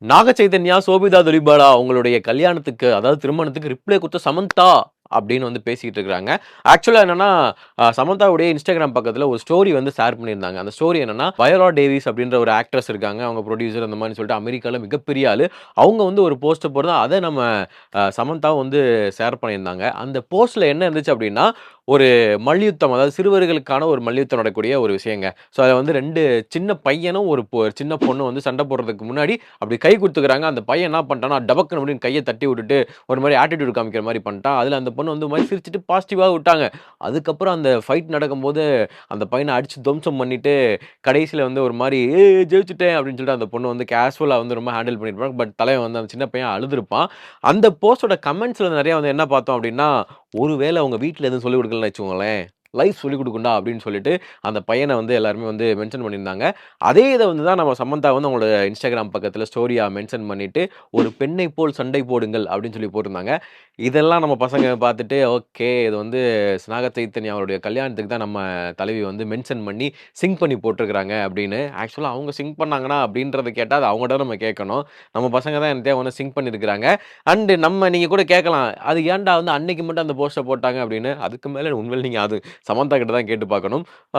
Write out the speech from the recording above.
நாக சைதன்யா, சோபிதா துலிபாலா அவங்களுடைய கல்யாணத்துக்கு, அதாவது திருமணத்துக்கு ரிப்ளை குடுத்த சமந்தா அப்படின்னு வந்து பேசிட்டு இருக்காங்க. ஆக்சுவலா என்னன்னா, சமந்தாவுடைய Instagram பக்கத்துல ஒரு ஸ்டோரி வந்து ஷேர் பண்ணியிருந்தாங்க. அந்த ஸ்டோரி என்னன்னா, வயோலா டேவிஸ் அப்படின்ற ஒரு ஆக்ட்ரஸ் இருக்காங்க. அவங்க புரொடியூசர் அந்த மாரின்னு சொல்லிட்டு அமெரிக்கால மிகப்பெரிய ஆளு. அவங்க வந்து ஒரு போஸ்ட்ட போட்டு அத நம்ம சமந்தாவும் வந்து ஷேர் பண்ணியிருந்தாங்க. அந்த போஸ்ட்ல என்ன இருந்துச்சு அப்படின்னா, ஒரு மல்யுத்தம், அதாவது சிறுவர்களுக்கான ஒரு மல்யுத்தம் நடக்கக்கூடிய ஒரு விஷயங்க. ஸோ அதுல வந்து 2 சின்ன பையனும், ஒரு சின்ன பொண்ணும் வந்து சண்டை போடுறதுக்கு முன்னாடி அப்படி கை குடுத்துக்கிறாங்க. அந்த பையன் என்ன பண்ணிட்டான்னா, டபக்குனு அப்படின்னு கைய தட்டி விட்டுட்டு, ஒரு மாரி ஆட்டிட்யூட் காமிக்கிற மாரி பண்ணிட்டான். அதுல அந்த பொண்ணு வந்து ஒரு மாரி சிரிச்சுட்டு பாசிட்டிவா விட்டாங்க. அதுக்கப்புறம் அந்த ஃபைட் நடக்கும்போது, அந்த பையன அடிச்சு துவம்சம் பண்ணிட்டு, கடைசில வந்து ஒரு மாரி ஜெயிச்சுட்டேன்" அப்படின்னு சொல்லிட்டு அந்த பொண்ணு வந்து கேஷுவலா வந்து ரொம்ப ஹேண்டில் பண்ணியிருப்பாங்க. பட் தலைவன் வந்து அந்த சின்ன பையன் அழுதுருப்பான். அந்த போஸ்ட்டோட கமெண்ட்ஸ்ல நெறைய வந்து என்ன பார்த்தோம் அப்படின்னா, "ஒருவேள உங்க வீட்ல எதுவும் சொல்லிக் குடுக்கலன்னு வச்சுக்கோங்களேன், லைஃப் சொல்லிக் குடுக்கும்டா" அப்படின்னு சொல்லிட்டு, அந்த பையன வந்து எல்லாருமே வந்து மென்ஷன் பண்ணியிருந்தாங்க. அதே இத வந்து தான் நம்ம சமந்தா வந்து அவங்களோட Instagram பக்கத்துல ஸ்டோரியா மென்ஷன் பண்ணிட்டு, "ஒரு பெண்ணைப் போல் சண்டை போடுங்கள்" அப்படின்னு சொல்லி போட்டிருந்தாங்க. இதெல்லாம் நம்ம பசங்க பார்த்துட்டு, ஓகே இது வந்து நாக சைத்தன்யா அவருடைய கல்யாணத்துக்கு தான் நம்ம தலைவி வந்து மென்ஷன் பண்ணி, சிங்க் பண்ணி போட்டிருக்காங்க அப்படின்னு. ஆக்சுவலா அவங்க சிங்க் பண்ணாங்கன்னா அப்படின்றத கேட்டா, அது அவங்கட்ட தான் நம்ம கேட்கணும். நம்ம பசங்க தான் என்னத்தையோ ஒண்ணு சிங்க் பண்ணியிருக்கிறாங்க. அண்ட் நீங்க கூட கேட்கலாம், "அது ஏன்டா வந்து அன்னைக்கு மட்டும் அந்த போஸ்ட்ட போட்டாங்க?" அப்படின்னு. அதுக்கு மேல உண்மையிலே நீங்க அது சமந்தா கிட்ட தான் கேட்டு பார்க்கணும்.